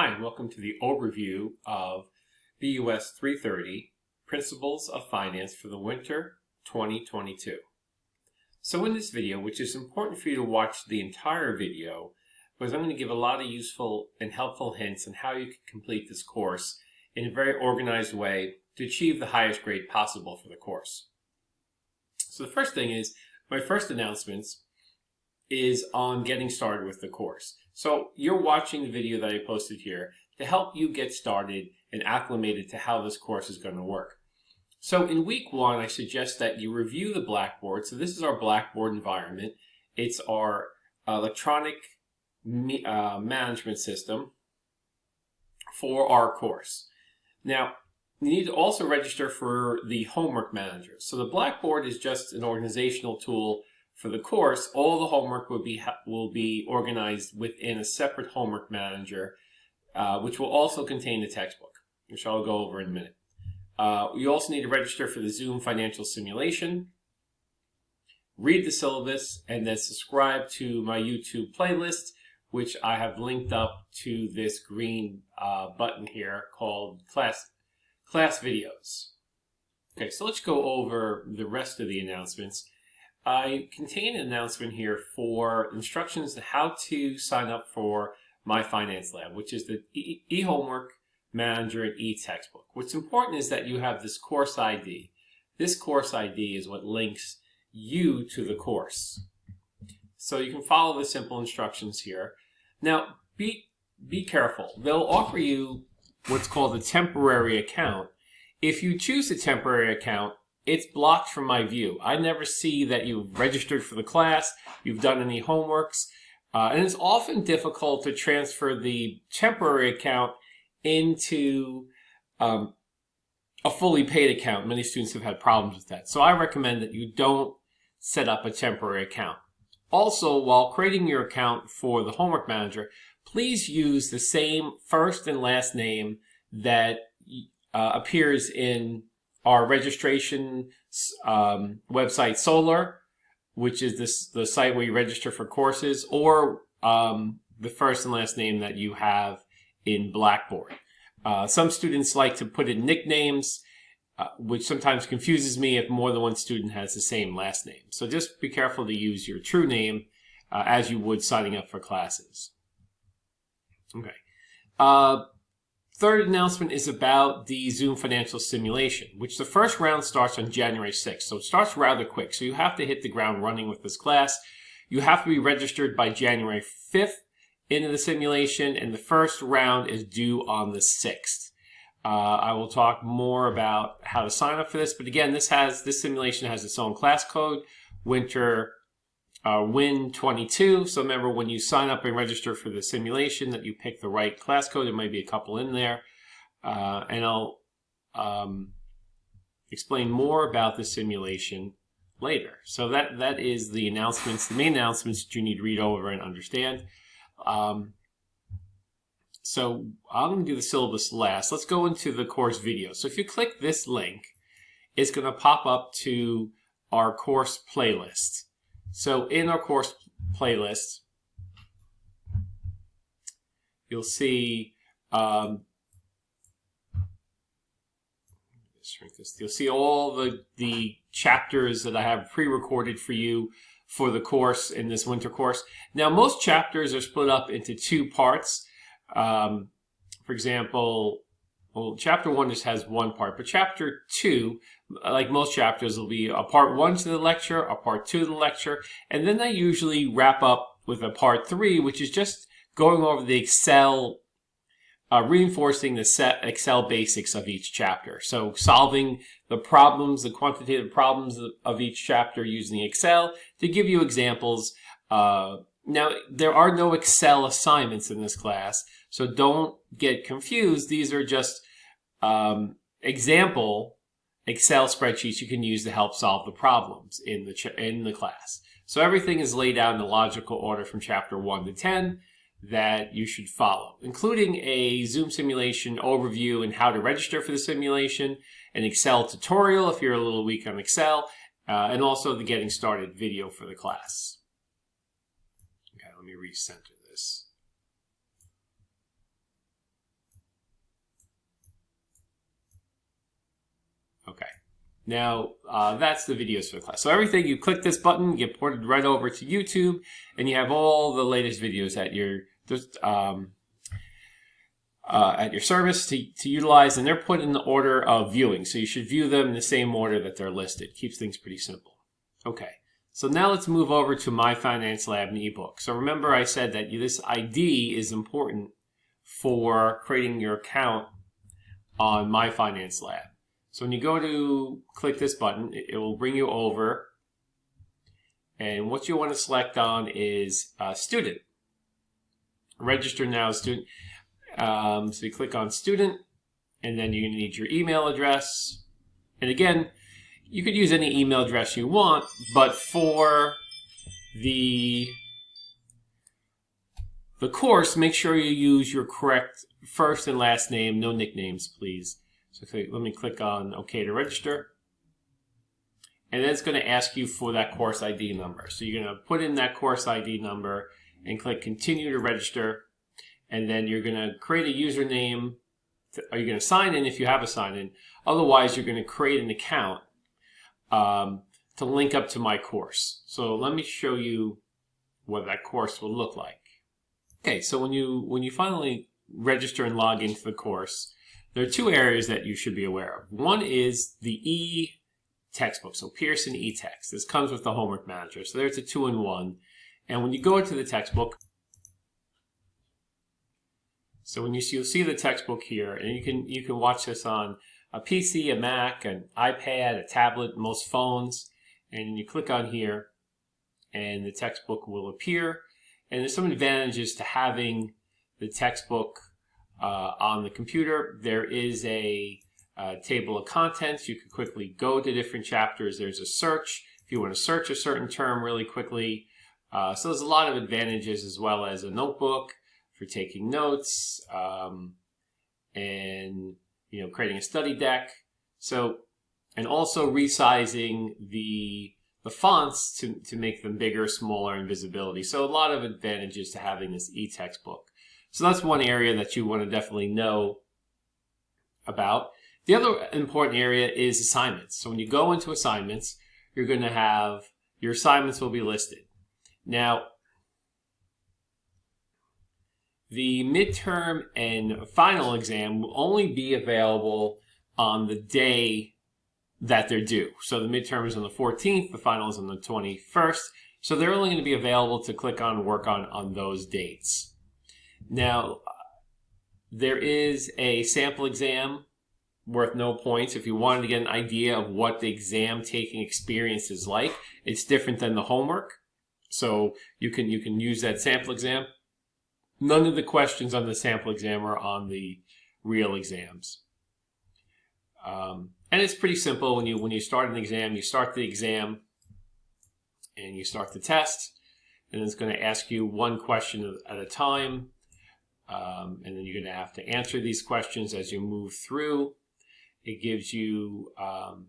Hi, and welcome to the overview of BUS330, Principles of Finance for the Winter 2022. So in this video, which is important for you to watch the entire video, because I'm going to give a lot of useful and helpful hints on how you can complete this course in a very organized way to achieve the highest grade possible for the course. So the first thing is, my first announcements is on getting started with the course. So you're watching the video that I posted here to help you get started and acclimated to how this course is going to work. So in week one, I suggest that you review the Blackboard. So this is our Blackboard environment. It's our electronic management system for our course. Now, you need to also register for the homework manager. So the Blackboard is just an organizational tool for the course. All the homework will be organized within a separate homework manager, which will also contain the textbook, which I'll go over in a minute. You also need to register for the Zoom financial simulation, read the syllabus, and then subscribe to my YouTube playlist, which I have linked up to this green button here called class videos. Okay, so let's go over the rest of the announcements. I contain an announcement here for instructions on how to sign up for My Finance Lab, which is the e-homework manager and e-textbook. What's important is that you have this course ID. This course ID is what links you to the course. So you can follow the simple instructions here. Now, be careful. They'll offer you what's called a temporary account. If you choose a temporary account, it's blocked from my view. I never see that you've registered for the class, you've done any homeworks, and it's often difficult to transfer the temporary account into a fully paid account. Many students have had problems with that. So I recommend that you don't set up a temporary account. Also, while creating your account for the homework manager, please use the same first and last name that appears in our registration website, Solar, which is the site where you register for courses, or the first and last name that you have in Blackboard. Some students like to put in nicknames, which sometimes confuses me if more than one student has the same last name. So just be careful to use your true name as you would signing up for classes. Okay. Third announcement is about the Zoom financial simulation, which the first round starts on January 6th. So it starts rather quick. So you have to hit the ground running with this class. You have to be registered by January 5th into the simulation, and the first round is due on the 6th. I will talk more about how to sign up for this, but again, this simulation has its own class code, Winter Win22. So remember, when you sign up and register for the simulation, that you pick the right class code. There might be a couple in there, and I'll explain more about the simulation later. So that is the announcements, the main announcements that you need to read over and understand. So I'm going to do the syllabus last. Let's go into the course video. So if you click this link, it's going to pop up to our course playlist. So in our course playlist, you'll see you'll see all the chapters that I have pre-recorded for you for the course in this winter course. Now, most chapters are split up into two parts. For example, well, chapter 1 just has one part, but chapter 2, like most chapters, will be a part 1 to the lecture, a part 2 to the lecture, and then they usually wrap up with a part 3, which is just going over the Excel, reinforcing the Excel basics of each chapter. So solving the problems, the quantitative problems of each chapter using Excel to give you examples. Now, there are no Excel assignments in this class, so don't get confused. These are just example Excel spreadsheets you can use to help solve the problems in the class. So everything is laid out in a logical order from chapter 1 to 10 that you should follow, including a Zoom simulation overview and how to register for the simulation, an Excel tutorial if you're a little weak on Excel, and also the getting started video for the class. Okay, let me recenter this. Okay. Now, that's the videos for the class. So everything, you click this button, you get ported right over to YouTube, and you have all the latest videos at your service to utilize, and they're put in the order of viewing. So you should view them in the same order that they're listed. Keeps things pretty simple. Okay. So now let's move over to My Finance Lab and ebook. So remember I said that this ID is important for creating your account on My Finance Lab. So when you go to click this button, it will bring you over, and what you want to select on is student. Register now student. So you click on student, and then you're going to need your email address. And again, you could use any email address you want, but for the course, make sure you use your correct first and last name, no nicknames, please. So let me click on OK to register. And then it's going to ask you for that course ID number. So you're going to put in that course ID number and click continue to register. And then you're going to create a username. Are you going to sign in if you have a sign in? Otherwise, you're going to create an account to link up to my course. So let me show you what that course will look like. Okay, so when you finally register and log into the course, there are two areas that you should be aware of. One is the e-textbook, so Pearson e-text. This comes with the homework manager, so there's a 2-in-1. And when you go into the textbook, so you'll see the textbook here, and you can watch this on a PC, a Mac, an iPad, a tablet, most phones, and you click on here, and the textbook will appear. And there's some advantages to having the textbook on the computer. There is a table of contents. You can quickly go to different chapters. There's a search if you want to search a certain term really quickly. So there's a lot of advantages, as well as a notebook for taking notes, and creating a study deck. So, and also resizing the fonts to make them bigger, smaller, and visibility. So a lot of advantages to having this e-textbook. So that's one area that you want to definitely know about. The other important area is assignments. So when you go into assignments, you're going to have your assignments will be listed. Now, the midterm and final exam will only be available on the day that they're due. So the midterm is on the 14th, the final is on the 21st. So they're only going to be available to click on and work on those dates. Now, there is a sample exam worth no points. If you wanted to get an idea of what the exam taking experience is like, it's different than the homework. So you can use that sample exam. None of the questions on the sample exam are on the real exams. And it's pretty simple. When you start an exam, you start the exam and you start the test, and it's going to ask you one question at a time, and then you're going to have to answer these questions as you move through. It gives you, on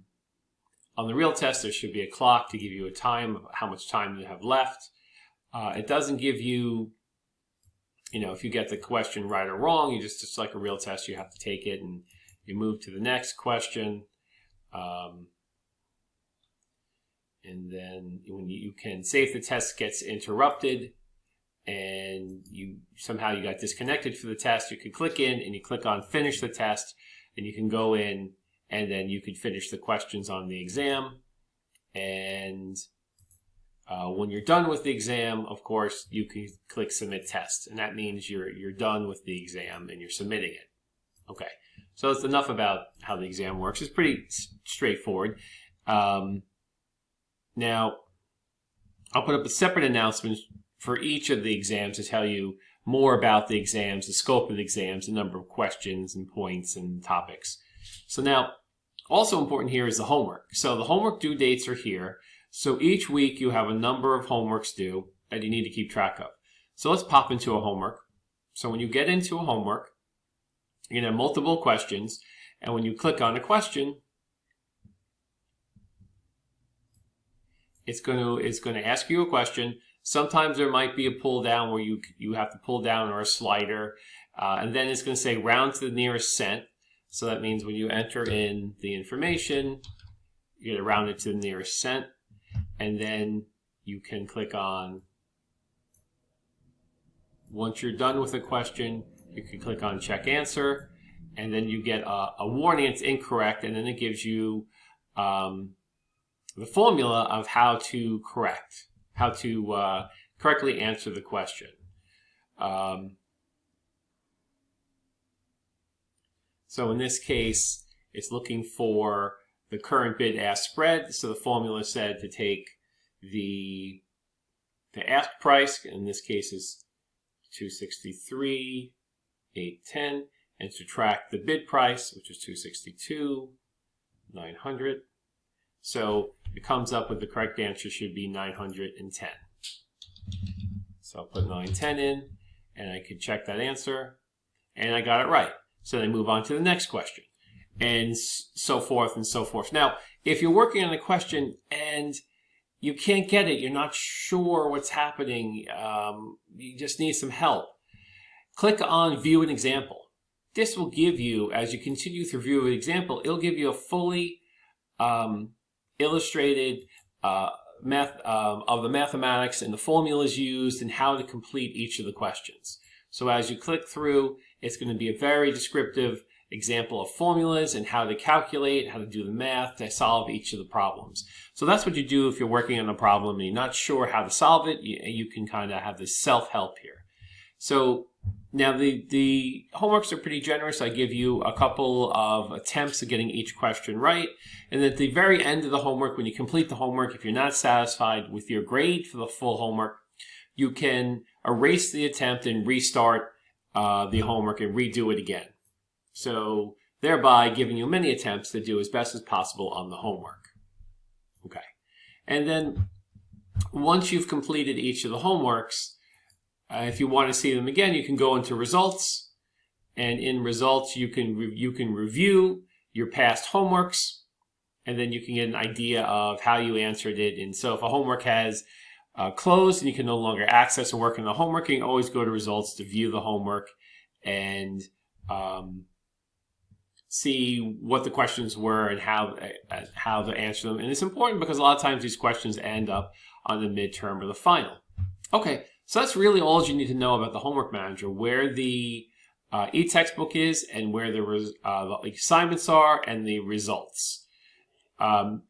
the real test, there should be a clock to give you a time of how much time you have left. It doesn't give you, if you get the question right or wrong, you just like a real test, you have to take it and you move to the next question. And then when you can say if the test gets interrupted and somehow you got disconnected for the test, you can click in and you click on finish the test, and you can go in and then you can finish the questions on the exam. And when you're done with the exam, of course, you can click submit test, and that means you're done with the exam and you're submitting it. Okay, so that's enough about how the exam works. It's pretty straightforward. Now, I'll put up a separate announcement for each of the exams to tell you more about the exams, the scope of the exams, the number of questions and points and topics. So now, also important here is the homework. So the homework due dates are here. So each week you have a number of homeworks due that you need to keep track of. So let's pop into a homework. So when you get into a homework, you're going to have multiple questions, and when you click on a question, it's going to ask you a question. Sometimes there might be a pull down where you have to pull down, or a slider, and then it's going to say round to the nearest cent. So that means when you enter in the information, you're going to round it to the nearest cent, and then you can click on, once you're done with a question, you can click on check answer, and then you get a warning it's incorrect, and then it gives you the formula of how to correctly answer the question. So in this case, it's looking for the current bid-ask spread. So the formula said to take the ask price, in this case is $263,810, and subtract the bid price, which is $262,900. So it comes up with the correct answer should be 910. So I'll put 910 in, and I could check that answer, and I got it right. So then move on to the next question, and so forth and so forth. Now, if you're working on a question and you can't get it, you're not sure what's happening, you just need some help, click on View an Example. This will give you, as you continue through View an Example, it'll give you a fully illustrated of the mathematics and the formulas used and how to complete each of the questions. So as you click through, it's going to be a very descriptive example of formulas and how to calculate, how to do the math to solve each of the problems. So that's what you do if you're working on a problem and you're not sure how to solve it. You can kind of have this self-help here. So now the homeworks are pretty generous. I give you a couple of attempts at getting each question right. And at the very end of the homework, when you complete the homework, if you're not satisfied with your grade for the full homework, you can erase the attempt and restart the homework and redo it again. So thereby giving you many attempts to do as best as possible on the homework. Okay. And then once you've completed each of the homeworks, if you want to see them again, you can go into results, and in results you can review your past homeworks, and then you can get an idea of how you answered it. And so if a homework has closed and you can no longer access or work in the homework, you can always go to results to view the homework and see what the questions were and how to answer them. And it's important because a lot of times these questions end up on the midterm or the final. Okay, so that's really all you need to know about the Homework Manager, where the e-textbook is and where the assignments are and the results. Now,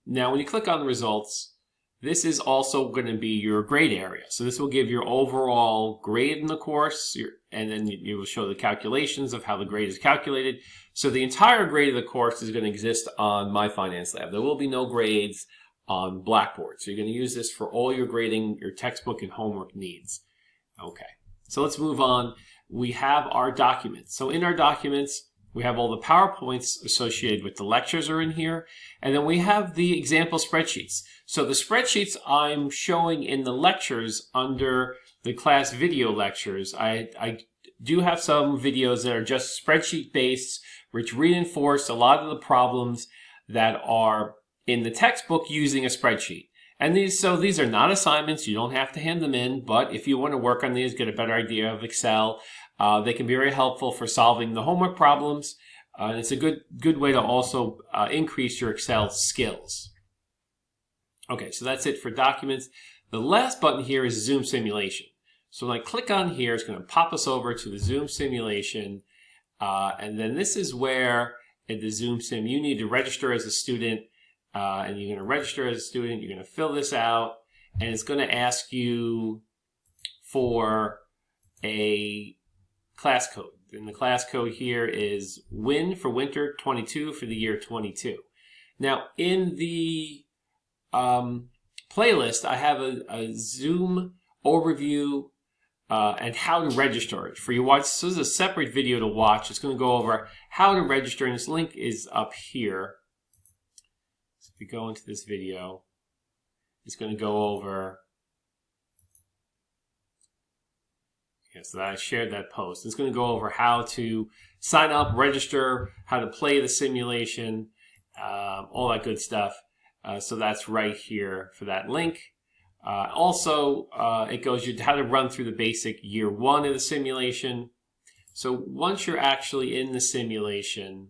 when you click on the results, this is also going to be your grade area. So this will give your overall grade in the course, and then you will show the calculations of how the grade is calculated. So the entire grade of the course is going to exist on My Finance Lab. There will be no grades on Blackboard. So you're going to use this for all your grading, your textbook and homework needs. Okay, so let's move on. We have our documents. So in our documents, we have all the PowerPoints associated with the lectures are in here. And then we have the example spreadsheets. So the spreadsheets I'm showing in the lectures under the class video lectures, I do have some videos that are just spreadsheet based, which reinforce a lot of the problems that are in the textbook using a spreadsheet. And these are not assignments. You don't have to hand them in, but if you want to work on these, get a better idea of Excel, they can be very helpful for solving the homework problems. And it's a good way to also increase your Excel skills. Okay, so that's it for documents. The last button here is Zoom simulation. So when I click on here, it's going to pop us over to the Zoom simulation. And then this is where in the Zoom sim, you need to register as a student. And you're going to register as a student. You're going to fill this out. And it's going to ask you for a class code. And the class code here is WIN for winter 22 for the year 22. Now, in the playlist, I have a Zoom overview and how to register it for you watch. So this is a separate video to watch. It's going to go over how to register, and this link is up here. So if you go into this video, it's going to go over. So I shared that post. It's going to go over how to sign up, register, how to play the simulation, all that good stuff. So that's right here for that link. Also, it goes you how to run through the basic year one of the simulation. So once you're actually in the simulation,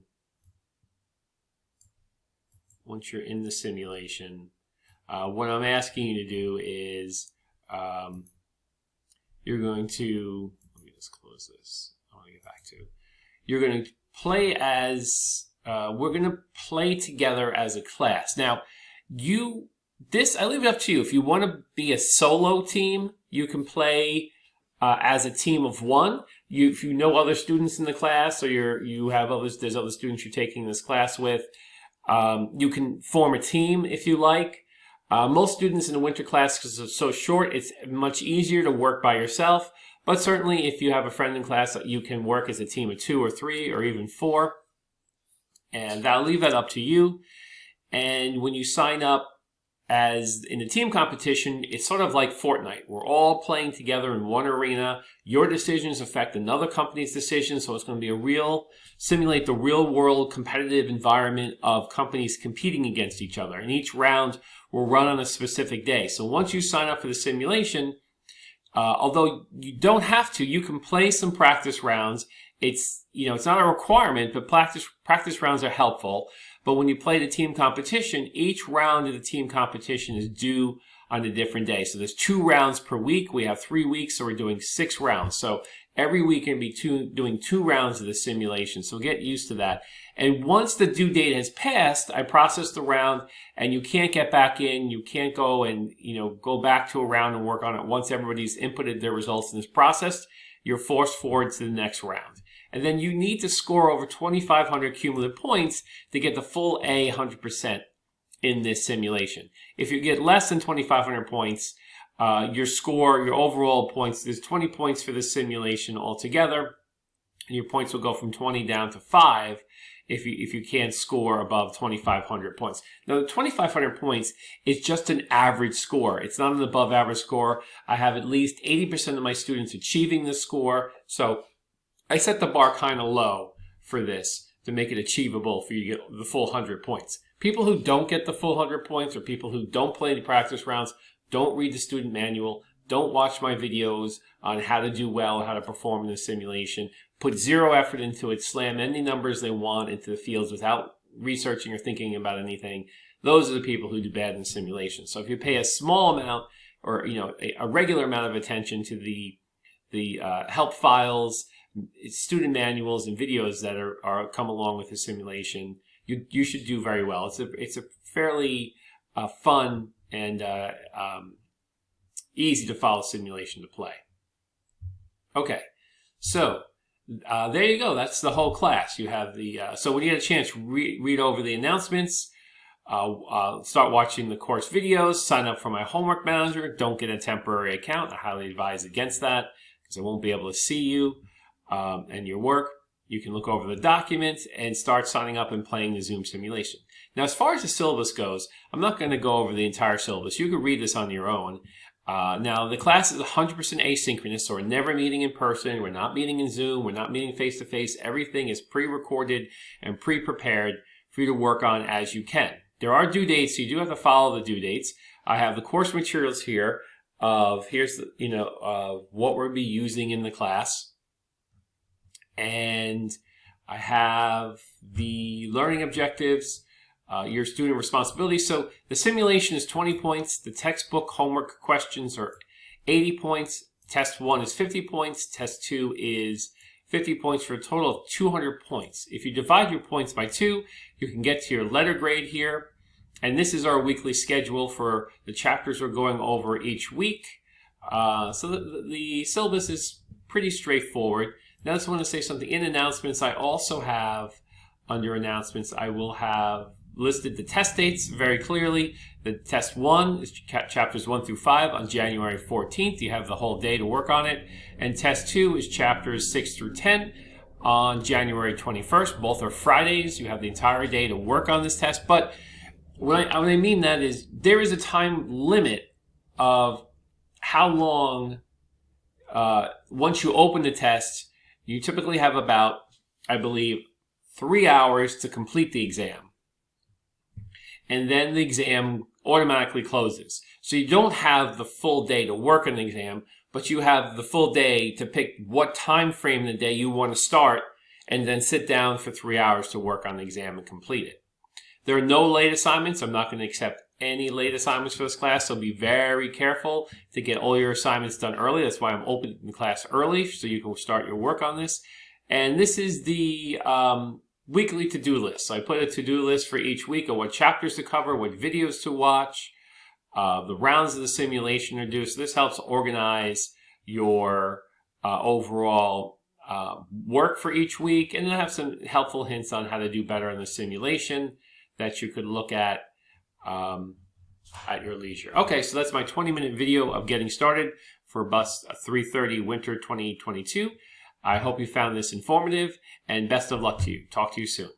once you're in the simulation, what I'm asking you to do is you're going to, let me just close this. I want to get back to it. You're going to play as, we're going to play together as a class. Now, I leave it up to you. If you want to be a solo team, you can play as a team of one. If you know other students in the class, or there's other students you're taking this class with, you can form a team if you like. Most students in the winter class, because it's so short, it's much easier to work by yourself. But certainly if you have a friend in class, you can work as a team of 2 or 3 or even 4. And I'll leave that up to you. And when you sign up as in the team competition, it's sort of like Fortnite. We're all playing together in one arena. Your decisions affect another company's decisions, so it's going to be simulate the real world competitive environment of companies competing against each other. And each round will run on a specific day. So once you sign up for the simulation, although you don't have to, you can play some practice rounds. It's not a requirement, but practice rounds are helpful. But when you play the team competition, each round of the team competition is due on a different day. So there's 2 rounds per week. We have 3 weeks, so we're doing 6 rounds. So every week you're going to be doing 2 rounds of the simulation. So get used to that. And once the due date has passed, I process the round, and you can't get back in. You can't go and go back to a round and work on it. Once everybody's inputted their results in this process, you're forced forward to the next round. And then you need to score over 2,500 cumulative points to get the full A 100% in this simulation. If you get less than 2,500 points, your overall points, there's 20 points for this simulation altogether, and your points will go from 20 down to 5 if you can't score above 2,500 points. Now, the 2,500 points is just an average score. It's not an above average score. I have at least 80% of my students achieving this score, so I set the bar kind of low for this to make it achievable for you to get the full 100 points. People who don't get the full 100 points, or people who don't play the practice rounds, don't read the student manual, don't watch my videos on how to do well, how to perform in the simulation, put 0 effort into it, slam any numbers they want into the fields without researching or thinking about anything, those are the people who do bad in the simulation. So if you pay a small amount, or a regular amount of attention to the help files, student manuals, and videos that are come along with the simulation, you should do very well. It's a fairly fun and easy to follow simulation to play. Okay, so there you go. That's the whole class. You have so when you get a chance, read over the announcements, start watching the course videos, sign up for my homework manager. Don't get a temporary account. I highly advise against that, because I won't be able to see you and your work. You can look over the documents and start signing up and playing the Zoom simulation. Now, as far as the syllabus goes, I'm not going to go over the entire syllabus. You can read this on your own. Now, the class is 100% asynchronous, so we're never meeting in person. We're not meeting in Zoom. We're not meeting face-to-face. Everything is pre-recorded and pre-prepared for you to work on as you can. There are due dates, so you do have to follow the due dates. I have the course materials here here's what we'll be using in the class. And I have the learning objectives, your student responsibilities. So the simulation is 20 points. The textbook homework questions are 80 points. Test 1 is 50 points. Test 2 is 50 points, for a total of 200 points. If you divide your points by 2, you can get to your letter grade here. And this is our weekly schedule for the chapters we're going over each week. So the syllabus is pretty straightforward. Now, I just want to say something. In announcements, I also have, under announcements, I will have listed the test dates very clearly. The test 1 is chapters 1 through 5 on January 14th. You have the whole day to work on it. And test 2 is chapters 6 through 10 on January 21st. Both are Fridays. You have the entire day to work on this test. But what I mean that is, there is a time limit of how long, once you open the test, you typically have about, I believe, 3 hours to complete the exam. And then the exam automatically closes. So you don't have the full day to work on the exam, but you have the full day to pick what time frame in the day you want to start, and then sit down for 3 hours to work on the exam and complete it. There are no late assignments. I'm not going to accept any late assignments for this class, so be very careful to get all your assignments done early. That's why I'm opening the class early, so you can start your work on this. And this is the weekly to-do list. So I put a to-do list for each week of what chapters to cover, what videos to watch, the rounds of the simulation to do. So this helps organize your overall work for each week, and then I have some helpful hints on how to do better in the simulation that you could look at your leisure. Okay, so that's my 20-minute video of getting started for BUS330 Winter 2022. I hope you found this informative, and best of luck to you. Talk to you soon.